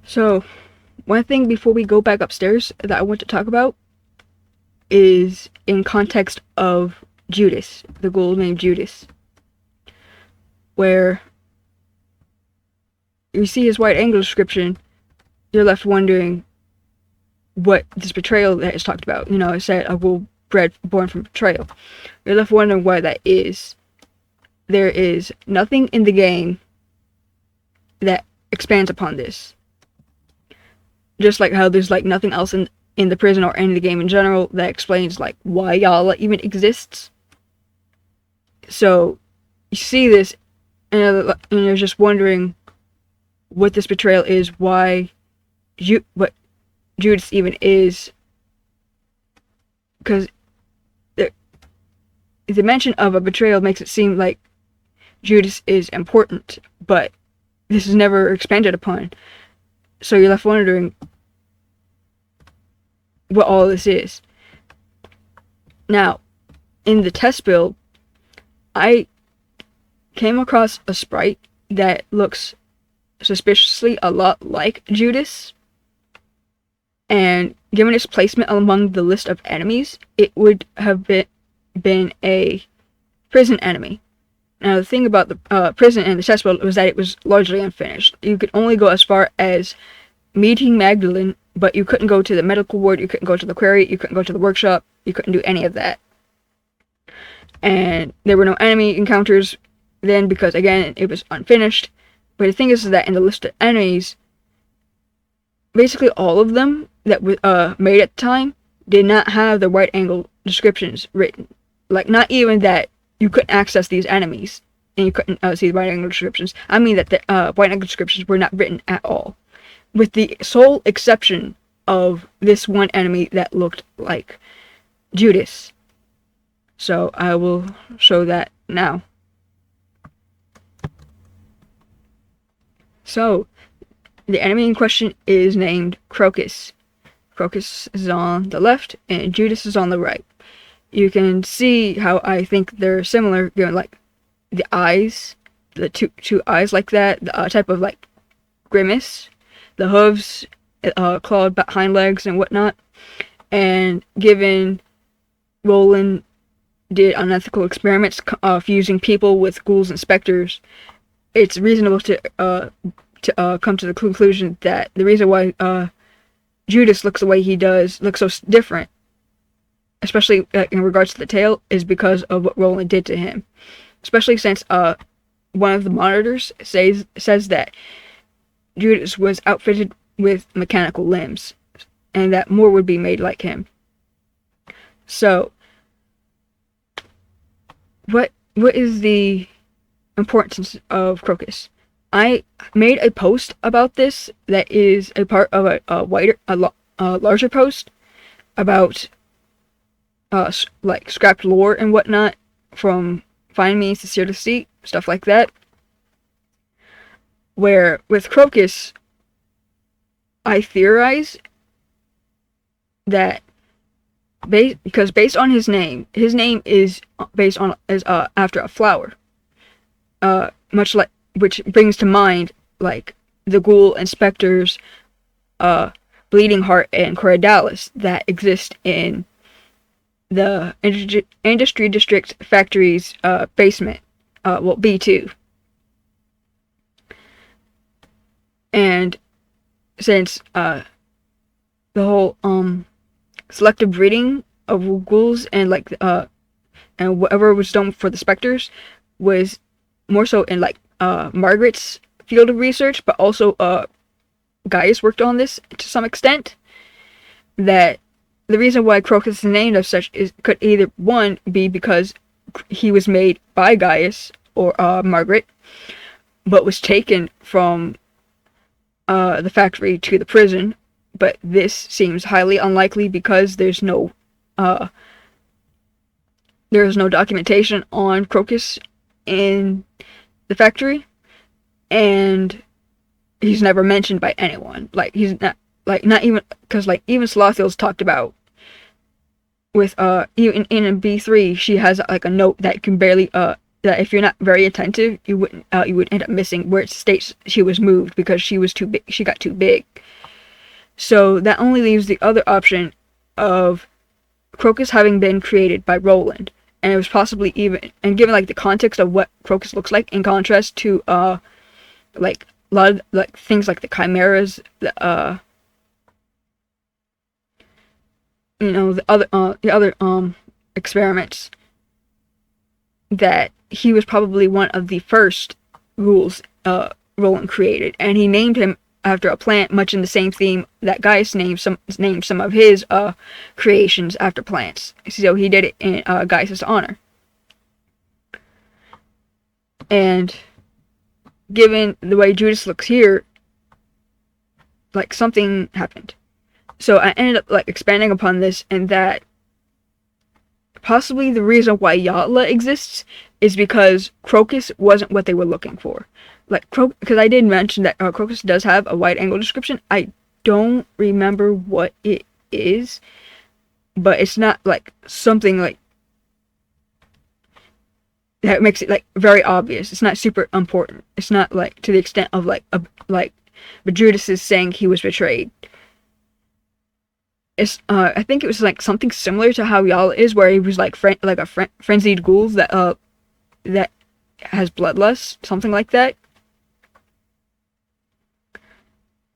So, one thing before we go back upstairs that I want to talk about is in context of Judas, the ghoul named Judas, where you see his white angle description, you're left wondering what this betrayal that is talked about. It said a ghoul born from betrayal. You're left wondering why that is. There is nothing in the game that expands upon this. Just like how there's nothing else in the prison or in the game in general that explains why Yala even exists. So you see this and you're just wondering what this betrayal is, what Judas even is, because the mention of a betrayal makes it seem like Judas is important, but this is never expanded upon. So you're left wondering what all this is. Now, in the test build, I came across a sprite that looks suspiciously a lot like Judas, and given its placement among the list of enemies, it would have been a prison enemy. Now, the thing about the prison and the test build was that it was largely unfinished. You could only go as far as meeting Magdalene, but you couldn't go to the medical ward, you couldn't go to the quarry, you couldn't go to the workshop, you couldn't do any of that. And there were no enemy encounters then because, again, it was unfinished. But the thing is that in the list of enemies, basically all of them that were made at the time did not have the right angle descriptions written. Not even that you couldn't access these enemies and you couldn't see the right angle descriptions. I mean that the right angle descriptions were not written at all, with the sole exception of this one enemy that looked like Judas. So I will show that now. So, the enemy in question is named Crocus. Crocus is on the left, and Judas is on the right. You can see how I think they're similar, the eyes, the two eyes like that, the type of grimace, the hooves, clawed hind legs and whatnot. And given Roland did unethical experiments fusing people with ghouls and specters, it's reasonable to come to the conclusion that the reason why Judas looks the way he does, looks so different, especially in regards to the tail, is because of what Roland did to him. Especially since one of the monitors says that Judas was outfitted with mechanical limbs, and that more would be made like him. So, what is the importance of Crocus? I made a post about this that is a part of a larger post about scrapped lore and whatnot from Find Me, Sincere Deceit, stuff like that. Where with Crocus, I theorize that because based on his name is based on after a flower, much like, which brings to mind the ghoul and specters, bleeding heart and corydalis that exist in the industry district factory's basement, B2. And since the whole selective breeding of ghouls and and whatever was done for the specters was more so in Margaret's field of research, but also Gaius worked on this to some extent, that the reason why Crocus is named as such could either one be because he was made by Gaius or Margaret, but was taken from the factory to the prison. But this seems highly unlikely because there's no documentation on Crocus in the factory, and he's never mentioned by anyone. He's not even, because even Slothiel's talked about with even in B3, she has a note that can barely that if you're not very attentive, you would end up missing where it states she was moved because she was too big. She got too big. So that only leaves the other option of Crocus having been created by Roland, and it was possibly even, and given like the context of what Crocus looks like in contrast to like a lot of like things like the chimeras, the the other experiments, that he was probably one of the first rules Roland created, and he named him after a plant, much in the same theme that Gaius named some of his creations after plants. So he did it in Gaius' honor. And given the way Judas looks here, like something happened. So I ended up like expanding upon this, and that possibly the reason why Yatla exists is because Crocus wasn't what they were looking for. Like, because I did mention that Crocus does have a wide-angle description. I don't remember what it is, but it's not like something like that makes it like very obvious. It's not super important. It's not like to the extent of like but Judas is saying he was betrayed. It's I think it was like something similar to how Yatla is, where he was like frenzied ghoul that that has bloodlust, something like that.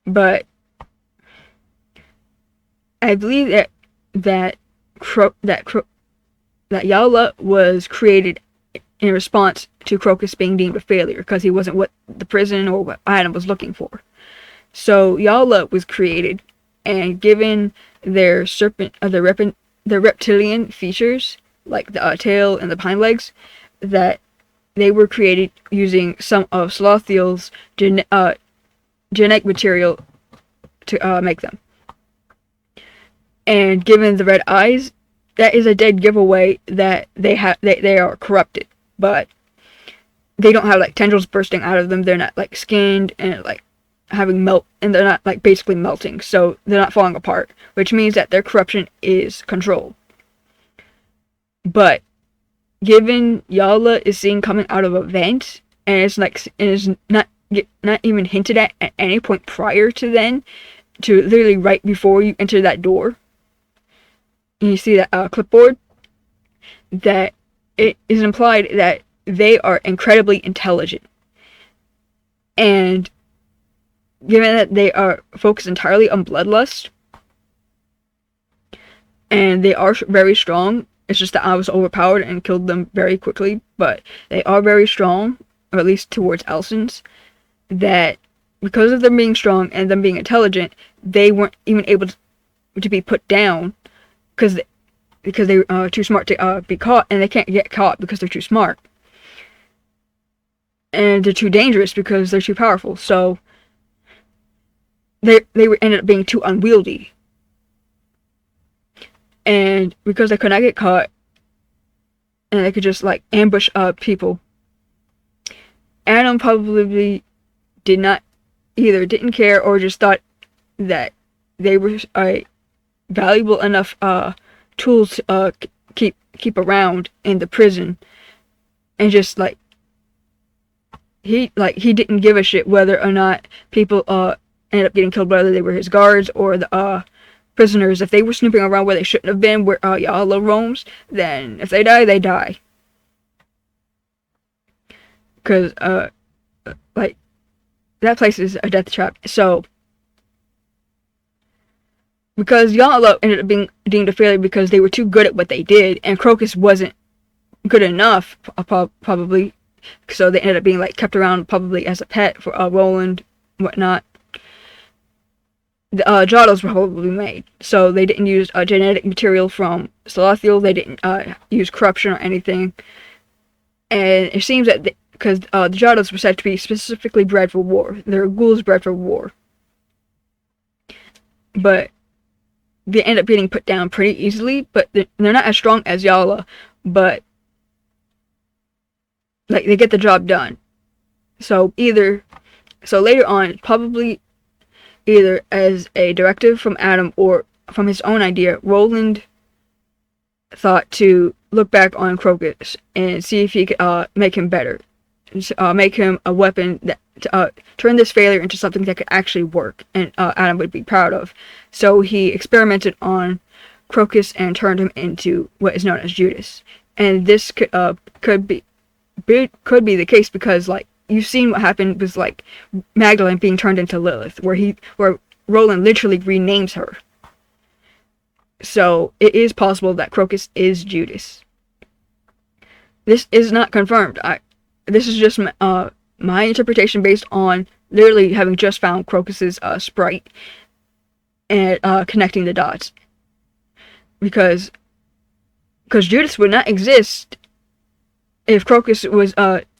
But I believe that Yatla was created in response to Crocus being deemed a failure because he wasn't what the prison or what Adam was looking for. So Yatla was created, and given their their reptilian features, like the tail and the hind legs, that they were created using some of Slothiel's genetic material to make them. And given the red eyes, that is a dead giveaway that they are corrupted. But they don't have like tendrils bursting out of them. They're not like skinned and like having melt, and they're not like basically melting, so they're not falling apart, which means that their corruption is controlled. But given Yatla is seen coming out of a vent, and it's not even hinted at any point prior to then, to literally right before you enter that door, and you see that clipboard, that it is implied that they are incredibly intelligent. And given that they are focused entirely on bloodlust, and they are very strong, it's just that I was overpowered and killed them very quickly, but they are very strong, or at least towards Elsons, that because of them being strong and them being intelligent, they weren't even able to be put down because they are too smart to be caught, and they can't get caught because they're too smart. And they're too dangerous because they're too powerful, so they ended up being too unwieldy. And because they could not get caught, and they could just like ambush people, Adam probably didn't care, or just thought that they were valuable enough tools to keep around in the prison, and just like he didn't give a shit whether or not people ended up getting killed, whether they were his guards or the prisoners. If they were snooping around where they shouldn't have been, where Yatla roams, then if they die, they die. Because like that place is a death trap. So because Yatla ended up being deemed a failure because they were too good at what they did, and Crocus wasn't good enough, probably. So they ended up being like kept around probably as a pet for Roland, whatnot. The Giottos were probably made, so they didn't use genetic material from Slothiel. They didn't use corruption or anything, and it seems that because the Giottos were said to be specifically bred for war, they're ghouls bred for war, but they end up getting put down pretty easily. But they're not as strong as Yatla, but like they get the job done. So later on, probably either as a directive from Adam or from his own idea, Roland thought to look back on Crocus and see if he could make him better, make him a weapon that turn this failure into something that could actually work, and Adam would be proud of. So he experimented on Crocus and turned him into what is known as Judas. And this could be the case because, like, you've seen what happened with, like, Magdalene being turned into Lilith, where Roland literally renames her. So it is possible that Crocus is Judas. This is not confirmed. This is just my interpretation based on literally having just found Crocus's sprite and connecting the dots. Because Judas would not exist if Crocus was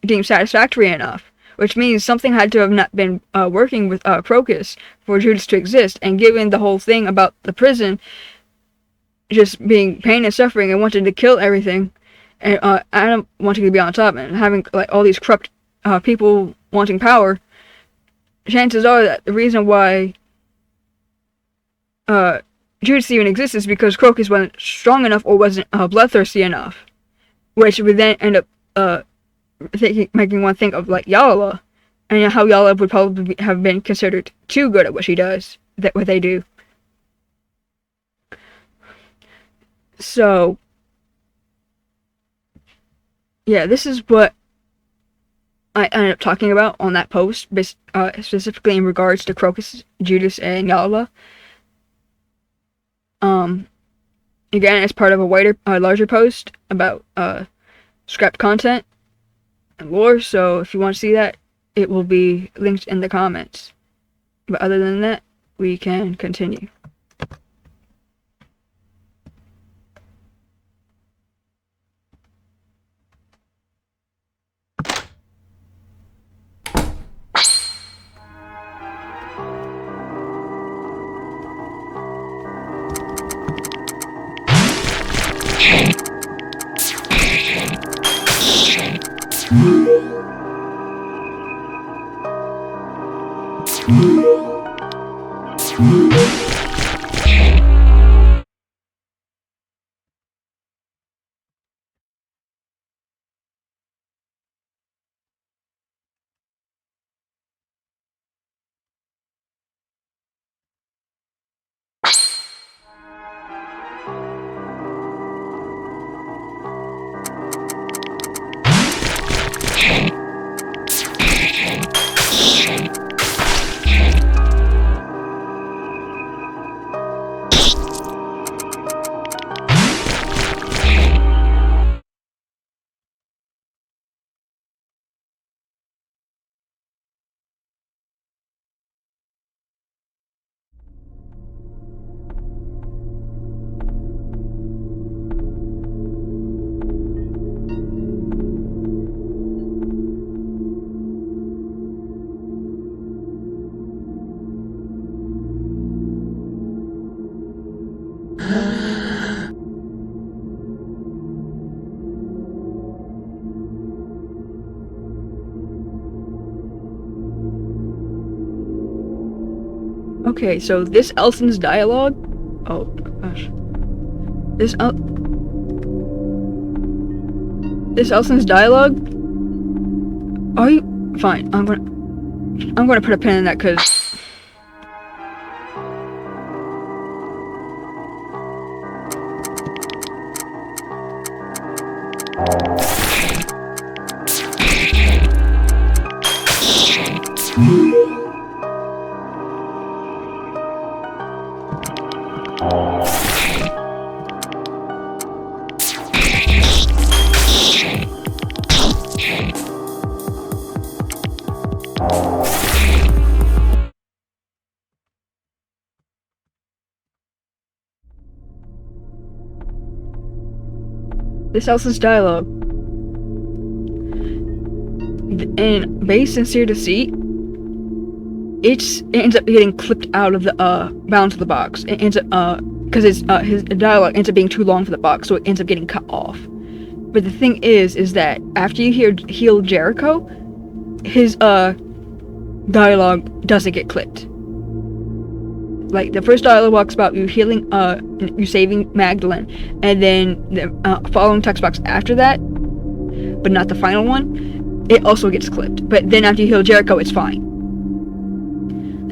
deemed satisfactory enough, which means something had to have not been working with Crocus for Judas to exist. And given the whole thing about the prison just being pain and suffering and wanting to kill everything, and Adam wanting to be on top and having, like, all these corrupt people wanting power, chances are that the reason why Judas even exists is because Crocus wasn't strong enough or wasn't bloodthirsty enough, which would then end up making one think of, like, Yala, and how Yala would probably have been considered too good at what she does, what they do. So, yeah, this is what I ended up talking about on that post, specifically in regards to Crocus, Judas, and Yala. Again, it's part of a larger post about scrapped content and lore, so if you want to see that, it will be linked in the comments. But other than that, we can continue. Okay, so this Elson's dialogue. Oh gosh, this Elson's dialogue. Are you fine? I'm gonna put a pin in that because. This Elson's dialogue. In base sincere deceit, it ends up getting clipped out of the bound to the box. It ends up because his dialogue ends up being too long for the box, so it ends up getting cut off. But the thing is that after you heal Jericho, his dialogue doesn't get clipped. like the first dialogue box about you healing, you saving Magdalene, and then the following text box after that, but not the final one, it also gets clipped. But then after you heal Jericho, it's fine.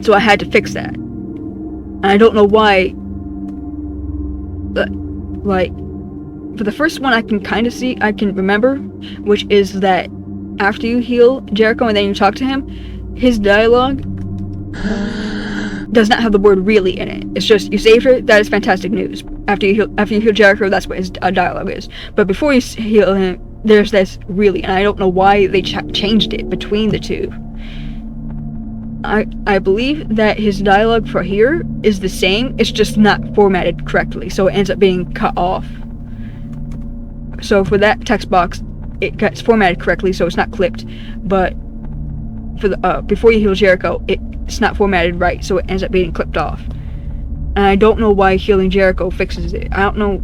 So I had to fix that. And I don't know why. But, like, for the first one, I can kind of see, I can remember, which is that after you heal Jericho and then you talk to him, his dialogue does not have the word really in it. It's just, you saved her, that is fantastic news. After you heal Jericho, that's what his dialogue is. But before you heal him, there's this really, and I don't know why they changed it between the two. I believe that his dialogue for here is the same, it's just not formatted correctly, so it ends up being cut off. So for that text box, it gets formatted correctly, so it's not clipped, but for the before you heal Jericho, it's not formatted right, so it ends up being clipped off. And I don't know why healing Jericho fixes it. I don't know.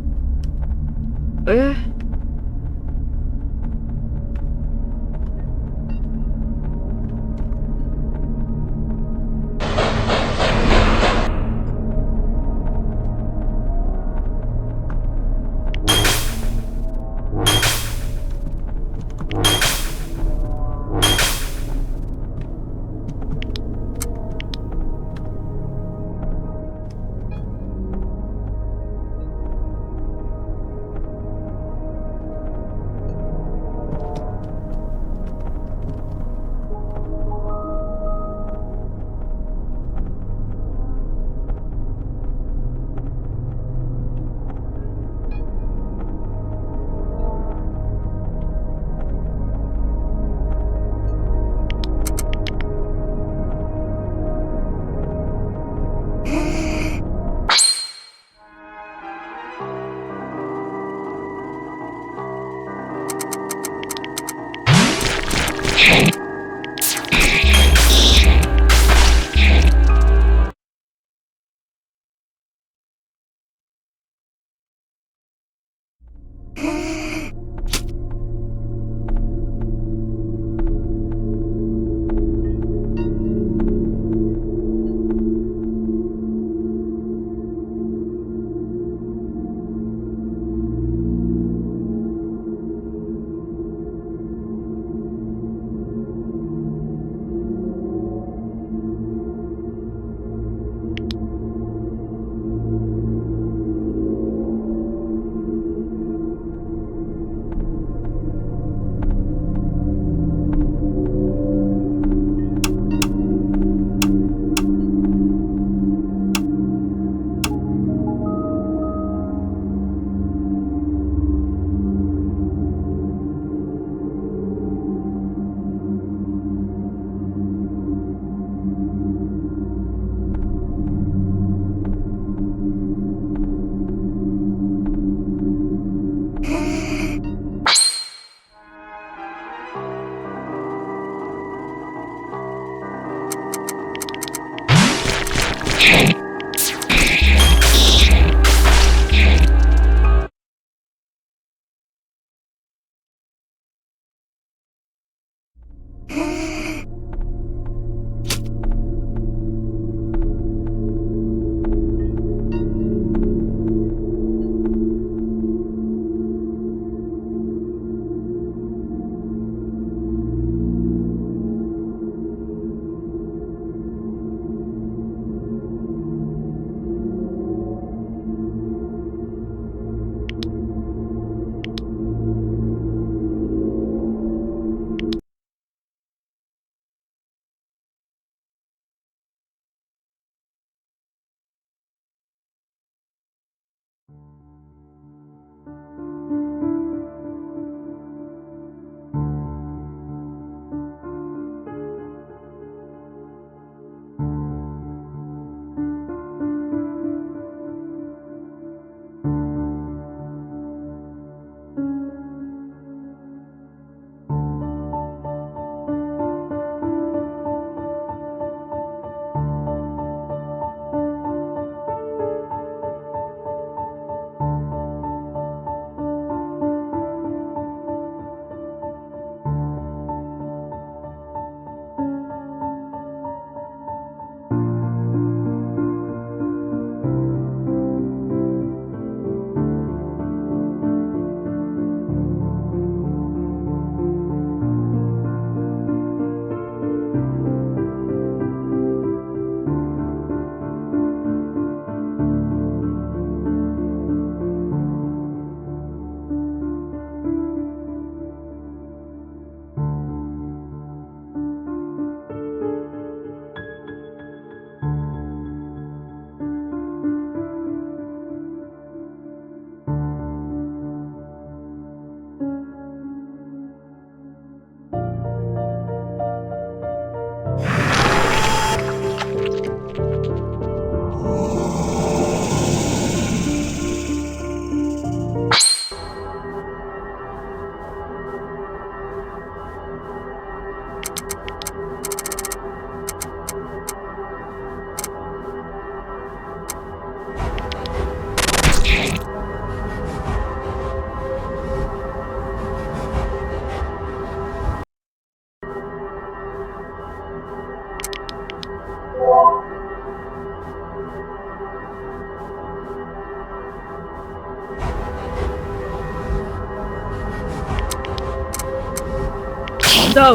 So,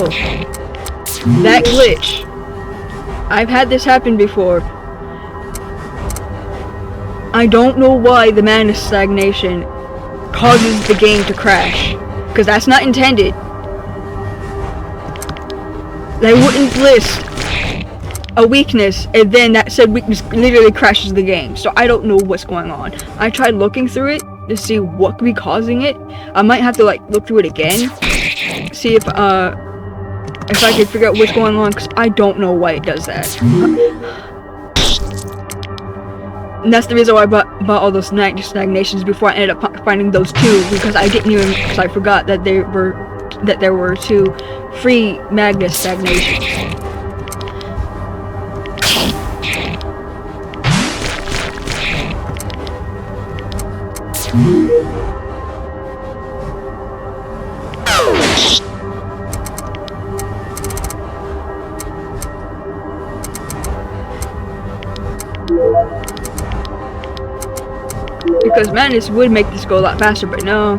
that glitch. I've had this happen before. I don't know why the mana stagnation causes the game to crash. Because that's not intended. They wouldn't list a weakness and then that said weakness literally crashes the game. So I don't know what's going on. I tried looking through it to see what could be causing it. I might have to like look through it again. See if I could figure out what's going on, because I don't know why it does that. And that's the reason why I bought all those stagnations before I ended up finding those two, because I didn't even, because I forgot that there were two free Magnus stagnations. Because Madness would make this go a lot faster, but no.